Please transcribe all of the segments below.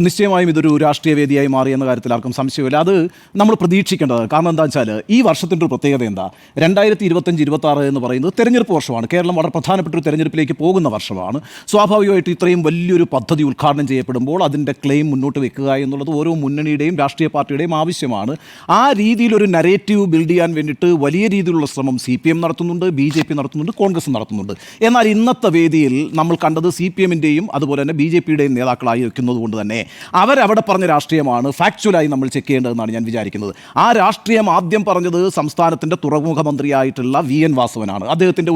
നിശ്ചയമായും ഇതൊരു രാഷ്ട്രീയ വേദിയായി മാറിയെന്ന കാര്യത്തിൽ ആർക്കും സംശയമില്ല. അത് നമ്മൾ പ്രതീക്ഷിക്കേണ്ടത്. കാരണം എന്താ വെച്ചാൽ ഈ വർഷത്തിൻ്റെ ഒരു പ്രത്യേകത എന്താ, 2025-26 എന്ന് പറയുന്നത് തെരഞ്ഞെടുപ്പ് വർഷമാണ്. കേരളം വളരെ പ്രധാനപ്പെട്ട ഒരു തെരഞ്ഞെടുപ്പിലേക്ക് പോകുന്ന വർഷമാണ്. സ്വാഭാവികമായിട്ട് ഇത്രയും വലിയൊരു പദ്ധതി ഉദ്ഘാടനം ചെയ്യപ്പെടുമ്പോൾ അതിൻ്റെ ക്ലെയിം മുന്നോട്ട് വെക്കുക എന്നുള്ളത് ഓരോ മുന്നണിയുടെയും രാഷ്ട്രീയ പാർട്ടിയുടെയും ആവശ്യമാണ്. ആ രീതിയിലൊരു നരേറ്റീവ് ബിൽഡ് ചെയ്യാൻ വേണ്ടിയിട്ട് വലിയ രീതിയിലുള്ള ശ്രമം CPM നടത്തുന്നുണ്ട്, BJP നടത്തുന്നുണ്ട്, കോൺഗ്രസ് നടത്തുന്നുണ്ട്. എന്നാൽ ഇന്നത്തെ വേദിയിൽ നമ്മൾ കണ്ടത് CPM-ൻ്റെയും അതുപോലെ തന്നെ BJP-യുടെയും നേതാക്കളായി വെക്കുന്നത് കൊണ്ട് തന്നെ അവരവിടെ പറഞ്ഞ രാഷ്ട്രീയമാണ് ഫാക്ച്വലായി നമ്മൾ ചെക്ക് ചെയ്യേണ്ടതെന്നാണ് ഞാൻ വിചാരിക്കുന്നത്. ആ രാഷ്ട്രീയം ആദ്യം പറഞ്ഞത് സംസ്ഥാനത്തിൻ്റെ തുറമുഖ മന്ത്രിയായിട്ടുള്ള VN വാസവനാണ്. അദ്ദേഹത്തിൻ്റെ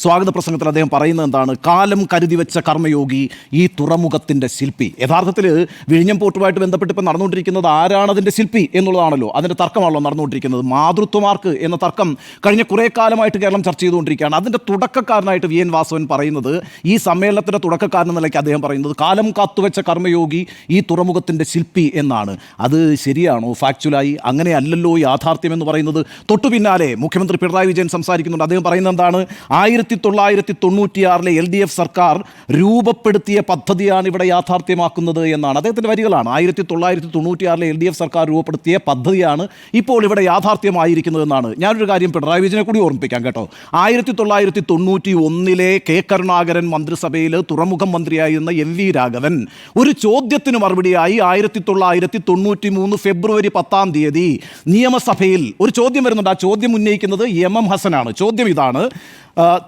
സ്വാഗത പ്രസംഗത്തിൽ അദ്ദേഹം പറയുന്നത് എന്താണ്, കാലം കരുതി വെച്ച കർമ്മയോഗി, ഈ തുറമുഖത്തിൻ്റെ ശില്പി. യഥാർത്ഥത്തിൽ വിഴിഞ്ഞം പോർട്ടുമായിട്ട് ബന്ധപ്പെട്ട് ഇപ്പോൾ നടന്നുകൊണ്ടിരിക്കുന്നത് ആരാണ് അതിൻ്റെ ശില്പി എന്നുള്ളതാണല്ലോ, അതിൻ്റെ തർക്കമാണല്ലോ നടന്നുകൊണ്ടിരിക്കുന്നത്. മാതൃത്വമാർക്ക് എന്ന തർക്കം കഴിഞ്ഞ കുറേ കാലമായിട്ട് കേരളം ചർച്ച ചെയ്തുകൊണ്ടിരിക്കുകയാണ്. അതിൻ്റെ തുടക്കക്കാരനായിട്ട് VN വാസവൻ പറയുന്നത്, ഈ സമ്മേളനത്തിൻ്റെ തുടക്കക്കാരൻ എന്ന നിലയ്ക്ക് അദ്ദേഹം പറയുന്നത് കാലം കാത്തുവെച്ച കർമ്മയോഗി, ഈ തുറമുഖത്തിൻ്റെ ശില്പി എന്നാണ്. അത് ശരിയാണോ ഫാക്ച്വലായി? അങ്ങനെയല്ലല്ലോ യാഥാർത്ഥ്യം എന്ന് പറയുന്നത്. തൊട്ടു പിന്നാലെ മുഖ്യമന്ത്രി പിണറായി വിജയൻ സംസാരിക്കുന്നുണ്ട്. അദ്ദേഹം പറയുന്നത് എന്താണ്, 1996 LDF സർക്കാർ രൂപപ്പെടുത്തിയ പദ്ധതിയാണ് ഇവിടെ യാഥാർത്ഥ്യമാക്കുന്നത് എന്നാണ്. അദ്ദേഹത്തിൻ്റെ വരികളാണ്. 1996 LDF സർക്കാർ രൂപപ്പെടുത്തിയ പദ്ധതിയാണ് ഇപ്പോൾ ഇവിടെ യാഥാർത്ഥ്യമായിരിക്കുന്നതെന്നാണ്. ഞാനൊരു കാര്യം പിണറായി വിജയനെ കൂടി ഓർമ്മിപ്പിക്കാം കേട്ടോ. 1991 K. കരുണാകരൻ മന്ത്രിസഭയിൽ തുറമുഖം മന്ത്രിയായിരുന്ന MV രാഘവൻ ഒരു ചോദ്യത്തിന് മറുപടിയായി 1993 ഫെബ്രുവരി 10 നിയമസഭയിൽ ഒരു ചോദ്യം വരുന്നുണ്ട്. ആ ചോദ്യം ഉന്നയിക്കുന്നത് MM ഹസനാണ്. ചോദ്യം ഇതാണ്,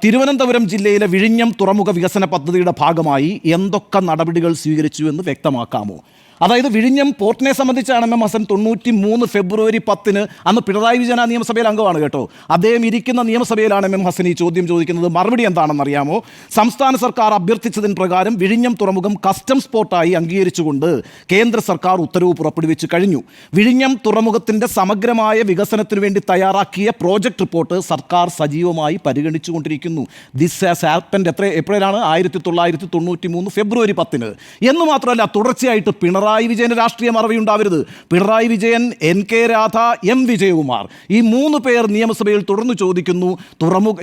തിരുവനന്തപുരം ജില്ലയിലെ വിഴിഞ്ഞം തുറമുഖ വികസന പദ്ധതിയുടെ ഭാഗമായി എന്തൊക്കെ നടപടികൾ സ്വീകരിച്ചു എന്ന് വ്യക്തമാക്കാമോ? അതായത് വിഴിഞ്ഞം പോർട്ടിനെ സംബന്ധിച്ചാണ് MM ഹസൻ 93 ഫെബ്രുവരി 10 അന്ന് പിണറായി വിജയൻ നിയമസഭയിൽ അംഗമാണ് കേട്ടോ. അദ്ദേഹം ഇരിക്കുന്ന നിയമസഭയിലാണ് MM ഹസൻ ഈ ചോദ്യം ചോദിക്കുന്നത്. മറുപടി എന്താണെന്നറിയാമോ? സംസ്ഥാന സർക്കാർ അഭ്യർത്ഥിച്ചതിന് പ്രകാരം വിഴിഞ്ഞം തുറമുഖം കസ്റ്റംസ് പോർട്ടായി അംഗീകരിച്ചുകൊണ്ട് കേന്ദ്ര സർക്കാർ ഉത്തരവ് പുറപ്പെടുവിച്ചു കഴിഞ്ഞു. വിഴിഞ്ഞം തുറമുഖത്തിൻ്റെ സമഗ്രമായ വികസനത്തിന് വേണ്ടി തയ്യാറാക്കിയ പ്രോജക്റ്റ് റിപ്പോർട്ട് സർക്കാർ സജീവമായി പരിഗണിച്ചുകൊണ്ടിരിക്കുന്നു. ദിസ് ഹാസ് ഹാപ്പൻഡ് എപ്പോഴാണ്? 1993 ഫെബ്രുവരി 10 എന്ന് മാത്രമല്ല, തുടർച്ചയായിട്ട് പിണറായി വിജയന് രാഷ്ട്രീയ മറവിയുണ്ടാവരുത്. Pinarayi Vijayan, NK Radha, M. വിജയകുമാർ, ഈ 3 പേർ നിയമസഭയിൽ തുടർന്ന് ചോദിക്കുന്നു,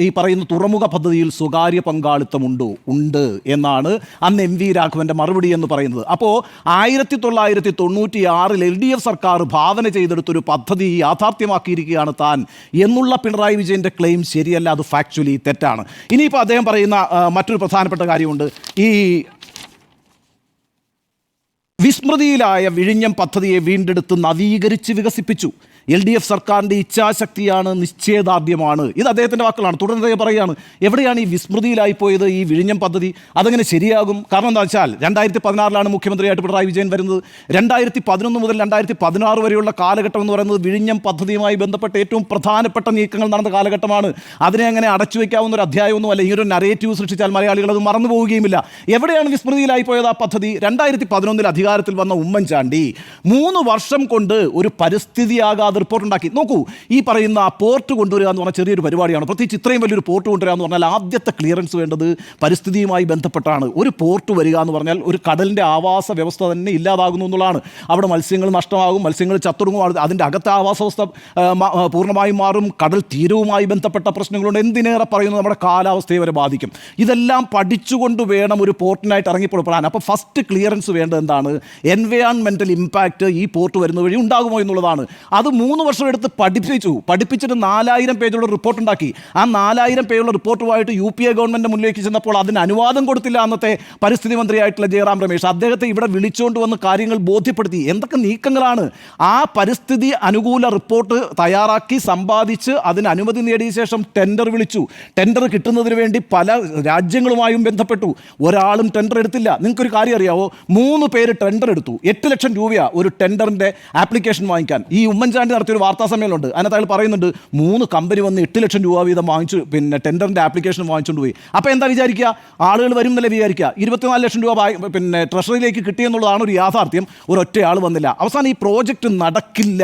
ഈ പറയുന്ന തുറമുഖ പദ്ധതിയിൽ സ്വകാര്യ പങ്കാളിത്തമുണ്ടോ? ഉണ്ട് എന്നാണ് അന്ന് MV രാഘവൻ്റെ മറുപടി എന്ന് പറയുന്നത്. അപ്പോൾ 1996 LDF സർക്കാർ ഭാവന ചെയ്തെടുത്തൊരു പദ്ധതി യാഥാർത്ഥ്യമാക്കിയിരിക്കുകയാണ് താൻ എന്നുള്ള പിണറായി വിജയൻ്റെ ക്ലെയിം ശരിയല്ല, അത് ഫാക്ച്വലി തെറ്റാണ്. ഇനിയിപ്പോൾ അദ്ദേഹം പറയുന്ന മറ്റൊരു പ്രധാനപ്പെട്ട കാര്യമുണ്ട്. ഈ വിസ്മൃതിയിലായ വിഴിഞ്ഞം പദ്ധതിയെ വീണ്ടെടുത്ത് നവീകരിച്ച് വികസിപ്പിച്ചു. LDF സർക്കാരിൻ്റെ ഇച്ഛാശക്തിയാണ്, നിശ്ചയദാർഢ്യമാണ്. ഇത് അദ്ദേഹത്തിൻ്റെ വാക്കുകളാണ്. തുടർന്ന് അദ്ദേഹം പറയുകയാണ്, എവിടെയാണ് ഈ വിസ്മൃതിയിലായി പോയത് ഈ വിഴിഞ്ഞം പദ്ധതി? അതങ്ങനെ ശരിയാകും. കാരണം എന്താ വെച്ചാൽ 2016 മുഖ്യമന്ത്രിയായിട്ട് പിണറായി വിജയൻ വരുന്നത്. 2011 മുതൽ 2016 വരെയുള്ള കാലഘട്ടം എന്ന് പറയുന്നത് വിഴിഞ്ഞം പദ്ധതിയുമായി ബന്ധപ്പെട്ട ഏറ്റവും പ്രധാനപ്പെട്ട നീക്കങ്ങൾ നടന്ന കാലഘട്ടമാണ്. അതിനെ അങ്ങനെ അടച്ചു വയ്ക്കാവുന്ന ഒരു അധ്യായമൊന്നും അല്ല. ഇങ്ങനൊരു നരേറ്റീവ് സൃഷ്ടിച്ചാൽ മലയാളികൾ അത് മറന്നു പോവുകയുമില്ല. എവിടെയാണ് വിസ്മൃതിയിലായി പോയത് ആ പദ്ധതി? 2011 അധികാരത്തിൽ വന്ന ഉമ്മൻചാണ്ടി 3 വർഷം കൊണ്ട് ഒരു പരിസ്ഥിതിയാകാതെ റിപ്പോർട്ട് ഉണ്ടാക്കി. നോക്കൂ, ഈ പറയുന്ന പോർട്ട് കൊണ്ടുവരിക എന്ന് പറഞ്ഞാൽ ചെറിയൊരു പരിപാടിയാണ്. പ്രത്യേകിച്ച് ഇത്രയും വലിയൊരു പോർട്ട് കൊണ്ടുവരിക എന്ന് പറഞ്ഞാൽ ആദ്യത്തെ ക്ലിയറൻസ് വേണ്ടത് പരിസ്ഥിതിയുമായി ബന്ധപ്പെട്ടാണ്. ഒരു പോർട്ട് വരിക എന്ന് പറഞ്ഞാൽ ഒരു കടലിൻ്റെ ആവാസ വ്യവസ്ഥ തന്നെ ഇല്ലാതാകുന്നു എന്നുള്ളതാണ്. അവിടെ മത്സ്യങ്ങൾ നഷ്ടമാകും, മത്സ്യങ്ങൾ ചത്തൊടുങ്ങും, അതിൻ്റെ അകത്തെ ആവാസ വ്യവസ്ഥ പൂർണ്ണമായും മാറും. കടൽ തീരവുമായി ബന്ധപ്പെട്ട പ്രശ്നങ്ങളുണ്ട്. എന്തിനേറെ പറയുന്നത് നമ്മുടെ കാലാവസ്ഥയെ വരെ ബാധിക്കും. ഇതെല്ലാം പഠിച്ചുകൊണ്ട് വേണം ഒരു പോർട്ടിനായിട്ട് ഇറങ്ങിപ്പുറപ്പെടാൻ. അപ്പോൾ ഫസ്റ്റ് ക്ലിയറൻസ് വേണ്ടത് എന്താണ്? എൻവയോൺമെൻറ്റൽ ഇമ്പാക്റ്റ് ഈ പോർട്ട് വരുന്ന വഴി ഉണ്ടാകുമോ എന്നുള്ളതാണ്. അത് 3 വർഷം എടുത്ത് പഠിപ്പിച്ചിട്ട് 4000 പേജുള്ള റിപ്പോർട്ട് ഉണ്ടാക്കി. ആ 4000 പേജുള്ള റിപ്പോർട്ടുമായിട്ട് UPA ഗവൺമെൻറ് മുന്നിലേക്ക് ചെന്നപ്പോൾ അതിന് അനുവാദം കൊടുത്തില്ല അന്നത്തെ പരിസ്ഥിതി മന്ത്രിയായിട്ടുള്ള ജയറാം രമേശ്. അദ്ദേഹത്തെ ഇവിടെ വിളിച്ചുകൊണ്ട് വന്ന് കാര്യങ്ങൾ ബോധ്യപ്പെടുത്തി. എന്തൊക്കെ നീക്കങ്ങളാണ്! ആ പരിസ്ഥിതി അനുകൂല റിപ്പോർട്ട് തയ്യാറാക്കി സമ്പാദിച്ച് അതിന് അനുമതി നേടിയ ശേഷം ടെൻഡർ വിളിച്ചു. ടെൻഡർ കിട്ടുന്നതിന് വേണ്ടി പല രാജ്യങ്ങളുമായും ബന്ധപ്പെട്ടു. ഒരാളും ടെൻഡർ എടുത്തില്ല. നിങ്ങൾക്കൊരു കാര്യം അറിയാവോ? 3 പേര് ടെൻഡർ എടുത്തു. 8 ലക്ഷം രൂപയാണ് ഒരു ടെൻഡറിൻ്റെ ആപ്ലിക്കേഷൻ വാങ്ങിക്കാൻ. ഈ ഉമ്മൻചാണ്ടി നടത്തിയൊരു വാർത്താ സമ്മേളനമുണ്ട്. അതിനകത്ത് അയാൾ പറയുന്നുണ്ട് 3 കമ്പനി വന്ന് 8 ലക്ഷം രൂപ വീതം വാങ്ങിച്ചു, ടെൻഡറിൻ്റെ ആപ്ലിക്കേഷൻ വാങ്ങിച്ചുകൊണ്ട് പോയി. അപ്പോൾ എന്താ വിചാരിക്കുക? ആളുകൾ വരും എന്നല്ലേ വിചാരിക്കുക. 24 ലക്ഷം രൂപ ട്രഷറിയിലേക്ക് കിട്ടിയെന്നുള്ളതാണ് ഒരു യാഥാർത്ഥ്യം. ഒരൊറ്റയാൾ വന്നില്ല. അവസാനം ഈ പ്രോജക്റ്റ് നടക്കില്ല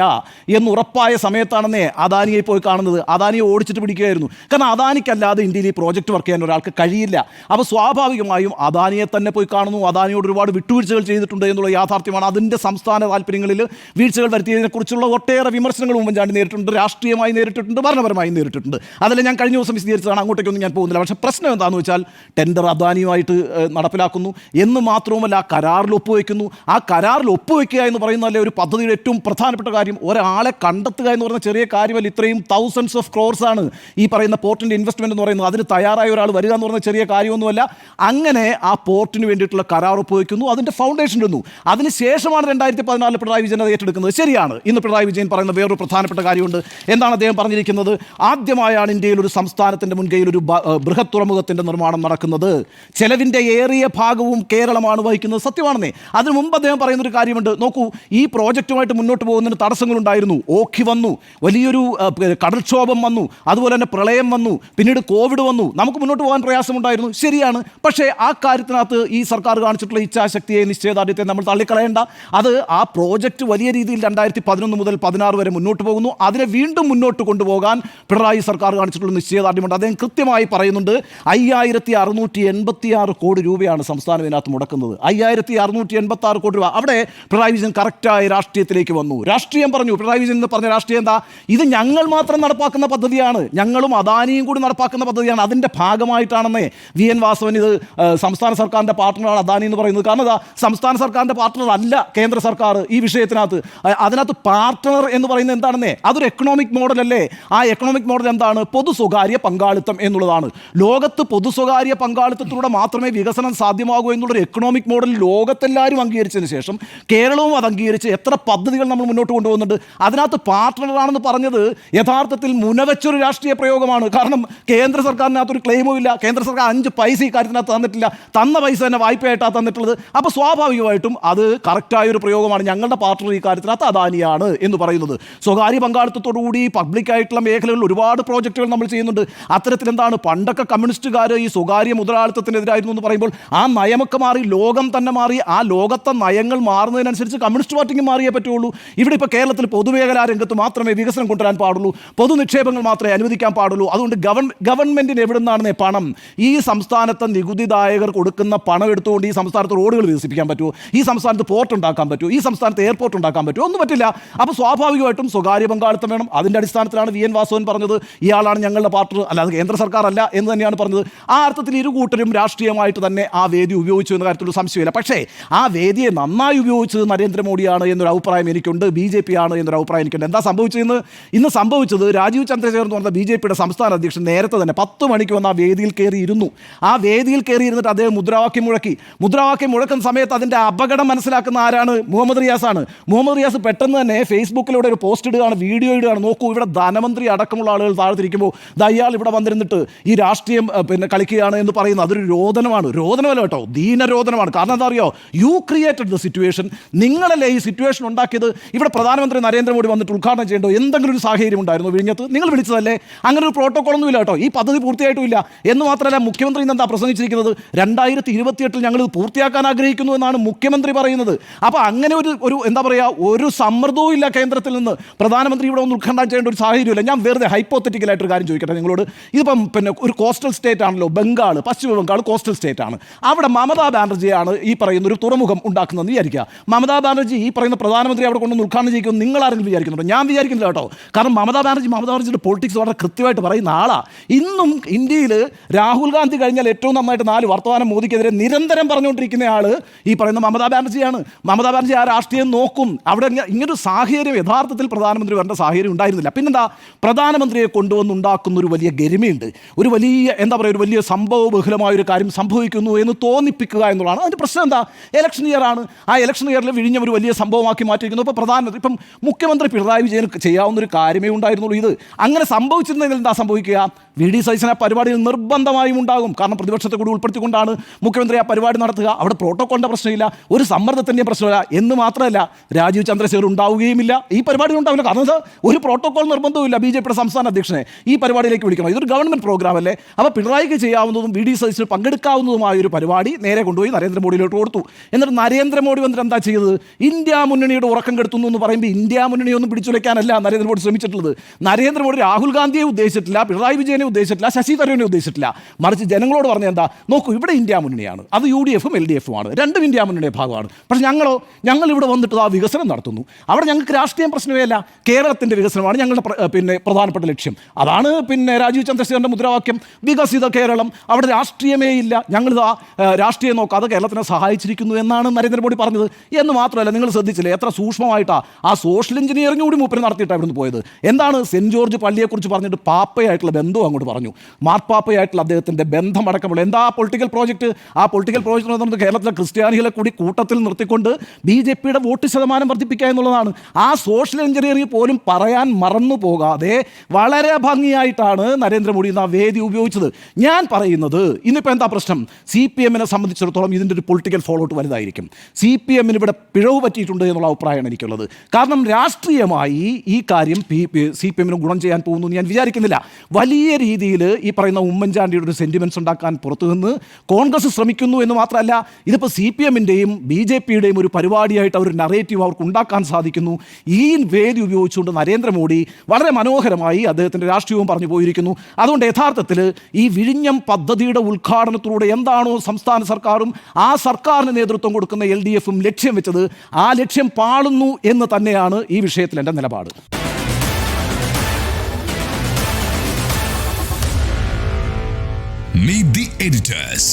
എന്ന് ഉറപ്പായ സമയത്താണെന്നേ അദാനിയെ പോയി കാണുന്നത്. അദാനിയെ ഓടിച്ചിട്ട് പിടിക്കുകയായിരുന്നു. കാരണം അദാനിക്കല്ലാതെ ഇന്ത്യയിൽ ഈ പ്രോജക്റ്റ് വർക്ക് ചെയ്യാൻ ഒരാൾക്ക് കഴിയില്ല. അപ്പോൾ സ്വാഭാവികമായും അദാനിയെ തന്നെ പോയി കാണുന്നു. അദാനിയോട് ഒരുപാട് വിട്ടുവീഴ്ചകൾ ചെയ്തിട്ടുണ്ട് എന്നുള്ള യാഥാർത്ഥ്യമാണ്. അതിൻ്റെ സംസ്ഥാന താല്പര്യങ്ങളിൽ വീഴ്ചകൾ വരുത്തിയതിനെക്കുറിച്ചുള്ള ഒട്ടേറെ വിമർശനങ്ങൾ ഉമ്മൻചാണ്ടി നേരിട്ടുണ്ട്, രാഷ്ട്രീയമായി നേരിട്ടിട്ടുണ്ട്, ഭരണപരമായി നേരിട്ടിട്ടുണ്ട്. അതെല്ലാം ഞാൻ കഴിഞ്ഞ ദിവസം വിശദീകരിച്ചതാണ്, അങ്ങോട്ടേക്കൊന്നും ഞാൻ പോകുന്നില്ല. പക്ഷേ പ്രശ്നം എന്താണെന്ന് വെച്ചാൽ ടെൻഡർ അദാനിയുമായിട്ട് നടപ്പിലാക്കുന്നു എന്ന് മാത്രവുമല്ല, ആ കരാറിൽ ഒപ്പുവെക്കുന്നു. ആ കരാറിൽ ഒപ്പുവെക്കുക എന്ന് പറയുന്നതല്ലേ ഒരു പദ്ധതിയുടെ ഏറ്റവും പ്രധാനപ്പെട്ട കാര്യം. ഒരാളെ കണ്ടെത്തുക എന്ന് പറയുന്ന ചെറിയ കാര്യമല്ല, ഇത്രയും തൗസൻഡ്സ് ഓഫ് ക്രോർസ് ആണ് ഈ പറയുന്ന പോർട്ടിൻ്റെ ഇൻവെസ്റ്റ്മെൻറ്റ് എന്ന് പറയുന്നത്. അതിന് തയ്യാറായ ഒരാൾ വരിക എന്ന് പറയുന്ന ചെറിയ കാര്യമൊന്നുമല്ല. അങ്ങനെ ആ പോർട്ടിന് വേണ്ടിയിട്ടുള്ള കരാർ ഒപ്പുവെക്കുന്നു, അതിൻ്റെ ഫൗണ്ടേഷൻ ഇടുന്നു. അതിനുശേഷമാണ് 2014 പിണറായി വിജയൻ അത് ഏറ്റെടുക്കുന്നത്. ശരിയാണ്, ഇന്ന് പിണറായി വിജയൻ പറയുന്ന വേറൊരു പ്രധാനപ്പെട്ട കാര്യമുണ്ട്. എന്താണ് അദ്ദേഹം പറഞ്ഞിരിക്കുന്നത്? ആദ്യമായാണ് ഇന്ത്യയിൽ ഒരു സംസ്ഥാനത്തിൻ്റെ മുൻകൈയിൽ ഒരു ബൃഹത് തുറമുഖത്തിൻ്റെ നിർമ്മാണം നടക്കുന്നത്. ചെലവിൻ്റെ ഏറിയ ഭാഗവും കേരളമാണ് വഹിക്കുന്നത്. സത്യമാണെന്നേ. അതിനു മുമ്പ് അദ്ദേഹം പറയുന്നൊരു കാര്യമുണ്ട്. നോക്കൂ, ഈ പ്രോജക്റ്റുമായിട്ട് മുന്നോട്ട് പോകുന്നതിന് തടസ്സങ്ങളുണ്ടായിരുന്നു. ഓഖി വന്നു, വലിയൊരു കടൽക്ഷോഭം വന്നു, അതുപോലെ തന്നെ പ്രളയം വന്നു, പിന്നീട് കോവിഡ് വന്നു. നമുക്ക് മുന്നോട്ട് പോകാൻ പ്രയാസമുണ്ടായിരുന്നു. ശരിയാണ്. പക്ഷേ ആ കാര്യത്തിനകത്ത് ഈ സർക്കാർ കാണിച്ചിട്ടുള്ള ഇച്ഛാശക്തിയെ, നിശ്ചയദാർഢ്യത്തെ നമ്മൾ തള്ളിക്കളയേണ്ട. അത് ആ പ്രോജക്റ്റ് വലിയ രീതിയിൽ 2011 മുതൽ 16 വരെ മുന്നോട്ട് പോകുന്നു. അതിനെ വീണ്ടും മുന്നോട്ട് കൊണ്ടുപോകാൻ പിണറായി സർക്കാർ കാണിച്ചിട്ടുള്ള നിശ്ചയദാർഢ്യമുണ്ട്. അദ്ദേഹം കൃത്യമായി പറയുന്നുണ്ട്, 5686 കോടി രൂപയാണ് സംസ്ഥാനം ഇതിനകത്ത് മുടക്കുന്നത്. 5686 കോടി രൂപ. അവിടെ പിണറായി വിജയൻ കറക്റ്റായ രാഷ്ട്രീയത്തിലേക്ക് വന്നു. രാഷ്ട്രീയം പറഞ്ഞു. പിണറായി വിജയൻ എന്ന് പറഞ്ഞ രാഷ്ട്രീയം എന്താ? ഇത് ഞങ്ങൾ മാത്രം നടപ്പാക്കുന്ന പദ്ധതിയാണ്, ഞങ്ങളും അദാനിയും കൂടി നടപ്പാക്കുന്ന പദ്ധതിയാണ്, അതിൻ്റെ ഭാഗമായിട്ടാണെന്നേ VN വാസവൻ ഇത് സംസ്ഥാന സർക്കാരിൻ്റെ പാർട്ട്ണറാണ് അദാനി എന്ന് പറയുന്നത്. കാരണം അതാ, സംസ്ഥാന സർക്കാരിൻ്റെ പാർട്ട്ണർ അല്ല കേന്ദ്ര സർക്കാർ ഈ വിഷയത്തിനകത്ത്. അതിനകത്ത് പാർട്ട്ണർ എന്ന് പറയുന്നത് എന്താണെന്നേ? അതൊരു എക്കണോമിക് മോഡലല്ലേ? ആ എക്കണോമിക് മോഡൽ എന്താണ്? പൊതു സ്വകാര്യ പങ്കാളിത്തം എന്നുള്ളതാണ്. ലോകത്ത് പൊതു സ്വകാര്യ പങ്കാളിത്തത്തിലൂടെ മാത്രമേ വികസനം സാധ്യമാകൂ എന്നുള്ളൊരു എക്കണോമിക് മോഡൽ ലോകത്തെല്ലാവരും അംഗീകരിച്ചതിന് ശേഷം കേരളവും അത് അംഗീകരിച്ച് എത്ര പദ്ധതികൾ നമ്മൾ മുന്നോട്ട് കൊണ്ടുപോകുന്നുണ്ട്. അതിനകത്ത് പാർട്ട്ണറാണെന്ന് പറഞ്ഞത് യഥാർത്ഥത്തിൽ മുനവെച്ചൊരു രാഷ്ട്രീയ പ്രയോഗമാണ്. കാരണം കേന്ദ്ര സർക്കാരിനകത്തൊരു ക്ലെയിമും ഇല്ല. കേന്ദ്ര സർക്കാർ 5 പൈസ ഈ കാര്യത്തിനകത്ത് തന്നിട്ടില്ല. തന്ന പൈസ തന്നെ വായ്പയായിട്ടാണ് തന്നിട്ടുള്ളത്. അപ്പോൾ സ്വാഭാവികമായിട്ടും അത് കറക്റ്റായൊരു പ്രയോഗമാണ്. ഞങ്ങളുടെ പാർട്ട്ണർ ഈ കാര്യത്തിനകത്ത് അദാനിയാണ് എന്ന് പറയുന്നത്. സ്വകാര്യ പങ്കാളിത്തത്തോടുകൂടി പബ്ലിക്കായിട്ടുള്ള മേഖലകളിൽ ഒരുപാട് പ്രോജക്റ്റുകൾ നമ്മൾ ചെയ്യുന്നുണ്ട്. അത്തരത്തിലെന്താണ്, പണ്ടൊക്കെ കമ്മ്യൂണിസ്റ്റുകാർ ഈ സ്വകാര്യ മുതലാളിത്തത്തിനെതിരായിരുന്നു എന്ന് പറയുമ്പോൾ ആ നയമൊക്കെ മാറി, ലോകം തന്നെ മാറി. ആ ലോകത്തെ നയങ്ങൾ മാറുന്നതിനനുസരിച്ച് കമ്മ്യൂണിസ്റ്റ് പാർട്ടിക്ക് മാറിയേ പറ്റുള്ളൂ. ഇവിടെ ഇപ്പോൾ കേരളത്തിൽ പൊതുമേഖലാ രംഗത്ത് മാത്രമേ വികസനം കൊണ്ടുവരാൻ പാടുള്ളൂ, പൊതു നിക്ഷേപങ്ങൾ മാത്രമേ അനുവദിക്കാൻ പാടുള്ളൂ. അതുകൊണ്ട് ഗവൺമെൻറ്റിന് എവിടെ നിന്നാണ് പണം? ഈ സംസ്ഥാനത്തെ നികുതിദായകർ കൊടുക്കുന്ന പണം എടുത്തുകൊണ്ട് ഈ സംസ്ഥാനത്ത് റോഡുകൾ വികസിപ്പിക്കാൻ പറ്റുമോ? ഈ സംസ്ഥാനത്ത് പോർട്ട് ഉണ്ടാക്കാൻ പറ്റുമോ? ഈ സംസ്ഥാനത്ത് എയർപോർട്ട് ഉണ്ടാക്കാൻ പറ്റുമോ? ഒന്നും പറ്റില്ല. അപ്പോൾ സ്വാഭാവികമായിട്ടും സ്വകാര്യ പങ്കാളിത്തം വേണം. അതിൻ്റെ അടിസ്ഥാനത്തിലാണ് VN വാസവൻ പറഞ്ഞത് ഇയാളാണ് ഞങ്ങളുടെ പാർട്ട്ണർ, അല്ലാതെ കേന്ദ്ര സർക്കാർ അല്ല എന്ന് തന്നെയാണ് പറഞ്ഞത്. ആ അർത്ഥത്തിൽ ഇരു കൂട്ടരും രാഷ്ട്രീയമായിട്ട് തന്നെ ആ വേദി ഉപയോഗിച്ചു എന്ന കാര്യത്തിൽ സംശയമില്ല. പക്ഷേ ആ വേദിയെ നന്നായി ഉപയോഗിച്ചത് നരേന്ദ്രമോദിയാണ് എന്നൊരു അഭിപ്രായം എനിക്കുണ്ട്, BJP ആണ് എന്നൊരു അഭിപ്രായം എനിക്കുണ്ട്. എന്താ സംഭവിച്ചതെന്ന്? ഇന്ന് സംഭവിച്ചത്, രാജീവ് ചന്ദ്രശേഖർ എന്ന് പറഞ്ഞ BJPയുടെ സംസ്ഥാന അധ്യക്ഷൻ നേരത്തെ തന്നെ 10 മണിക്ക് വന്ന് ആ വേദിയിൽ കയറിയിരുന്നു. ആ വേദിയിൽ കയറിയിരുന്നിട്ട് അദ്ദേഹം മുദ്രാവാക്യം മുഴക്കി. മുദ്രാവാക്യം മുഴക്കുന്ന സമയത്ത് അതിൻ്റെ അപകടം മനസ്സിലാക്കുന്ന ആരാണ്? മുഹമ്മദ് റിയാസാണ്. മുഹമ്മദ് റിയാസ് പെട്ടെന്ന് തന്നെ ഫേസ്ബുക്കിലൂടെ ഒരു പോസ്റ്റ് ഇടുകയാണ്, വീഡിയോ ഇടുകയാണ്. നോക്കൂ, ഇവിടെ ധനമന്ത്രി അടക്കമുള്ള ആളുകൾ താഴ്ത്തിരിക്കുമ്പോൾ അയാൾ ഇവിടെ വന്നിരുന്നിട്ട് ഈ രാഷ്ട്രീയം കളിക്കുകയാണ് എന്ന് പറയുന്നത് അതൊരു രോദനമാണ്. രോദനമല്ല കേട്ടോ, ദീനരോദനമാണ്. കാരണം എന്താ അറിയോ? U created the situation. നിങ്ങളല്ലേ ഈ സിറ്റുവേഷൻ ഉണ്ടാക്കിയത്. ഇവിടെ പ്രധാനമന്ത്രി നരേന്ദ്രമോദി വന്നിട്ട് ഉദ്ഘാടനം ചെയ്യേണ്ടോ? എന്തെങ്കിലും ഒരു സാഹചര്യം ഉണ്ടായിരുന്നു വിഴിഞ്ഞത്ത്? നിങ്ങൾ വിളിച്ചതല്ലേ? അങ്ങനെ ഒരു പ്രോട്ടോക്കോളൊന്നും ഇല്ല കേട്ടോ. ഈ പദ്ധതി പൂർത്തിയായിട്ടുമില്ല എന്ന് മാത്രമല്ല, മുഖ്യമന്ത്രി ഇന്ന് എന്താ പ്രസംഗിച്ചിരിക്കുന്നത്? 2028 ഞങ്ങൾ ഇത് പൂർത്തിയാക്കാൻ ആഗ്രഹിക്കുന്നു എന്നാണ് മുഖ്യമന്ത്രി പറയുന്നത്. അപ്പോൾ അങ്ങനെ ഒരു എന്താ പറയുക, ഒരു സമ്മർദ്ദവും ഇല്ല കേന്ദ്രത്തിൽ നിന്ന്. പ്രധാനമന്ത്രി ഇവിടെ ഒന്ന് ഉദ്ഘാടനം ചെയ്യേണ്ട ഒരു സാഹചര്യമില്ല. ഞാൻ വെറുതെ ഹൈപ്പോത്തറ്റിക്കലായിട്ടൊരു കാര്യം ചോദിക്കട്ടെ നിങ്ങളോട്. ഇതിപ്പം ഒരു കോസ്റ്റൽ സ്റ്റേറ്റ് ആണല്ലോ ബംഗാൾ, പശ്ചിമ ബംഗാൾ കോസ്റ്റൽ സ്റ്റേറ്റ് ആണ്. അവിടെ മമതാ ബാനർജിയാണ് ഈ പറയുന്ന ഒരു തുറമുഖം ഉണ്ടാക്കുന്നതെന്ന് വിചാരിക്കുക. മമതാ ബാനർജി ഈ പറയുന്ന പ്രധാനമന്ത്രി അവിടെ കൊണ്ടൊന്ന് ഉദ്ഘാടനം ചെയ്യുമെന്ന് നിങ്ങൾ ആരെങ്കിലും വിചാരിക്കുന്നുണ്ടോ? ഞാൻ വിചാരിക്കുന്നില്ല കേട്ടോ. കാരണം മമതാ ബാനർജിയുടെ പൊളിറ്റിക്സ് വളരെ കൃത്യമായിട്ട് പറയുന്ന ആളാണ്. ഇന്നും ഇന്ത്യയിൽ രാഹുൽ ഗാന്ധി കഴിഞ്ഞാൽ ഏറ്റവും നന്നായിട്ട് 4 വർത്തമാനം മോദിക്കെതിരെ നിരന്തരം പറഞ്ഞുകൊണ്ടിരിക്കുന്ന ആൾ ഈ പറയുന്ന മമതാ ബാനർജിയാണ്. മമതാ ബാനർജി ആ രാഷ്ട്രീയം നോക്കും. അവിടെ ഇങ്ങനൊരു സാഹചര്യം യഥാർത്ഥത്തിൽ പ്രധാനമന്ത്രി വരേണ്ട സാഹചര്യം ഉണ്ടായിരുന്നില്ല. പിന്നെന്താ, പ്രധാനമന്ത്രിയെ കൊണ്ടുവന്നുണ്ടാക്കുന്ന ഒരു വലിയ ഗരിമയുണ്ട്. ഒരു വലിയ എന്താ പറയുക, ഒരു വലിയ സംഭവബഹുലമായൊരു കാര്യം സംഭവിക്കുന്നു എന്ന് തോന്നിപ്പിക്കുക എന്നുള്ളതാണ് അതിൻ്റെ പ്രശ്നം. എന്താ, ഇലക്ഷൻ ഇയർ ആണ്. ആ ഇലക്ഷൻ ഇയറിൽ വിഴിഞ്ഞം ഒരു വലിയ സംഭവമാക്കി മാറ്റിയിരിക്കുന്നു. ഇപ്പോൾ പ്രധാനമന്ത്രി, ഇപ്പം മുഖ്യമന്ത്രി പിണറായി വിജയൻ ചെയ്യാവുന്നൊരു കാര്യമേ ഉണ്ടായിരുന്നുള്ളൂ. ഇത് അങ്ങനെ സംഭവിച്ചിരുന്നെങ്കിൽ എന്താ സംഭവിക്കുക? VD സതീശൻ ആ പരിപാടിയിൽ നിർബന്ധമായും ഉണ്ടാകും. കാരണം പ്രതിപക്ഷത്തെ കൂടി ഉൾപ്പെടുത്തിക്കൊണ്ടാണ് മുഖ്യമന്ത്രി ആ പരിപാടി നടത്തുക. അവിടെ പ്രോട്ടോക്കോളിൻ്റെ പ്രശ്നമില്ല, ഒരു സമ്മർദ്ദത്തിൻ്റെയും പ്രശ്നമില്ല എന്ന് മാത്രമല്ല രാജീവ് ചന്ദ്രശേഖർ ഉണ്ടാവുകയുമില്ല, ഈ പരിപാടി ഉണ്ടാവില്ല. കാരണം ഒരു പ്രോട്ടോക്കോൾ നിർബന്ധവുമില്ല. BJPയുടെ സംസ്ഥാന അധ്യക്ഷനെ ഈ പരിപാടിയിലേക്ക് വിളിക്കണം. ഇതൊരു ഗവൺമെൻറ് പ്രോഗ്രാം അല്ലേ? അപ്പോൾ പിണറായിക്ക് ചെയ്യാവുന്നതും VD സതീശന് പങ്കെടുക്കാവുന്നതുമായ ഒരു പരിപാടി നേരെ കൊണ്ടുപോയി നരേന്ദ്രമോദിയിലോട്ട് കൊടുത്തു. എന്നിട്ട് നരേന്ദ്രമോദി വന്നിട്ട് എന്താ ചെയ്തത്? ഇന്ത്യ മുന്നണിയുടെ ഉറക്കം കെടുത്തുന്നു എന്ന് പറയുമ്പോൾ ഇന്ത്യ മുന്നണിയൊന്നും പിടിച്ചുലയ്ക്കാനല്ല നരേന്ദ്രമോദി ശ്രമിച്ചിട്ടുള്ളത്. നരേന്ദ്രമോദി രാഹുൽ ഗാന്ധിയെ ഉദ്ദേശിച്ചിട്ടില്ല, പിണറായി വിജയനെ ഉദ്ദേശിച്ചിട്ടില്ല, ശശി തരൂരിനെ ഉദ്ദേശിച്ചിട്ടില്ല. മറിച്ച് ജനങ്ങളോട് പറഞ്ഞ എന്താ, നോക്കൂ ഇവിടെ ഇന്ത്യ മുന്നണിയാണ്, അത് UDFും LDFും ആണ്, രണ്ടും ഇന്ത്യ മുന്നണിയുടെ ഭാഗമാണ്. പക്ഷേ ഞങ്ങൾ ഇവിടെ വന്നിട്ട് ആ വികസനം നടത്തുന്നു. അവിടെ ഞങ്ങൾക്ക് രാഷ്ട്രീയം പ്രശ്നം പ്രശ്നമേ അല്ല, കേരളത്തിൻ്റെ വികസനമാണ് ഞങ്ങളുടെ പ്രധാനപ്പെട്ട ലക്ഷ്യം. അതാണ് രാജീവ് ചന്ദ്രശേഖരൻ്റെ മുദ്രാവാക്യം, വികസിത കേരളം. അവിടെ രാഷ്ട്രീയമേ ഇല്ല, ഞങ്ങളിതാ രാഷ്ട്രീയം നോക്കാതെ കേരളത്തിനെ സഹായിച്ചിരിക്കുന്നു എന്നാണ് നരേന്ദ്രമോദി പറഞ്ഞത്. എന്ന് മാത്രമല്ല, നിങ്ങൾ ശ്രദ്ധിച്ചില്ലേ എത്ര സൂക്ഷ്മമായിട്ടാണ് ആ സോഷ്യൽ എഞ്ചിനീയറിംഗ് കൂടി മൂപ്പര് നടത്തിയിട്ടാണ് ഇവിടുന്ന് പോയത്. എന്താണ് സെൻറ്റ് ജോർജ് പള്ളിയെക്കുറിച്ച് പറഞ്ഞിട്ട് പാപ്പയായിട്ടുള്ള ബന്ധവും അങ്ങോട്ട് പറഞ്ഞു, മാർപ്പാപ്പയായിട്ടുള്ള അദ്ദേഹത്തിൻ്റെ ബന്ധമടക്കമുള്ള എന്താ പൊളിറ്റിക്കൽ പ്രോജക്റ്റ്. ആ പൊളിറ്റിക്കൽ പ്രോജക്റ്റ് എന്ന് പറഞ്ഞാൽ കേരളത്തിലെ ക്രിസ്ത്യാനികളെ കൂടി കൂട്ടത്തിൽ നിർത്തിക്കൊണ്ട് BJP-യുടെ വോട്ട് ശതമാനം വർദ്ധിപ്പിക്കുക എന്നുള്ളതാണ്. ആ സോഷ്യൽ എഞ്ചിനീയറിംഗ് പോലും പറയാൻ മറന്നു പോകാതെ വളരെ ഭംഗിയായിട്ടാണ് നരേന്ദ്രമോദി ഇന്ന് ആ വേദി ഉപയോഗിച്ചത്. ഞാൻ പറയുന്നത് ഇന്നിപ്പോൾ എന്താ പ്രശ്നം, CPM-നെ സംബന്ധിച്ചിടത്തോളം ഇതിൻ്റെ ഒരു പൊളിറ്റിക്കൽ ഫോളോ ഔട്ട് വലുതായിരിക്കും. CPM-ന് ഇവിടെ പിഴവ് പറ്റിയിട്ടുണ്ട് എന്നുള്ള അഭിപ്രായമാണ് എനിക്കുള്ളത്. കാരണം രാഷ്ട്രീയമായി ഈ കാര്യം CPM-ന് ഗുണം ചെയ്യാൻ പോകുന്നു എന്ന് ഞാൻ വിചാരിക്കുന്നില്ല. വലിയ രീതിയിൽ ഈ പറയുന്ന ഉമ്മൻചാണ്ടിയുടെ ഒരു സെൻറ്റിമെൻറ്റ്സ് ഉണ്ടാക്കാൻ പുറത്തുനിന്ന് കോൺഗ്രസ് ശ്രമിക്കുന്നു എന്ന് മാത്രമല്ല, ഇതിപ്പോൾ CPM-ൻ്റെയും BJP-യുടെയും ഒരു പരിപാടിയായിട്ട് അവർ നറേറ്റീവ് അവർക്ക് ഉണ്ടാക്കാൻ സാധിക്കുന്നു. ഈ വേദി ഉപയോഗിച്ചുകൊണ്ട് നരേന്ദ്രമോദി വളരെ മനോഹരമായി അദ്ദേഹത്തിൻ്റെ രാഷ്ട്രീയവും പറഞ്ഞു പോയിരിക്കുന്നു. അതുകൊണ്ട് യഥാർത്ഥത്തിൽ ഈ വിഴിഞ്ഞം പദ്ധതിയുടെ ഉദ്ഘാടനത്തിലൂടെ എന്താണോ സംസ്ഥാന സർക്കാരും ആ സർക്കാരിന് നേതൃത്വം കൊടുക്കുന്ന LDF-ഉം ലക്ഷ്യം വെച്ചത്, ആ ലക്ഷ്യം പാളുന്നു എന്ന് തന്നെയാണ് ഈ വിഷയത്തിൽ എൻ്റെ നിലപാട്. Meet the editors.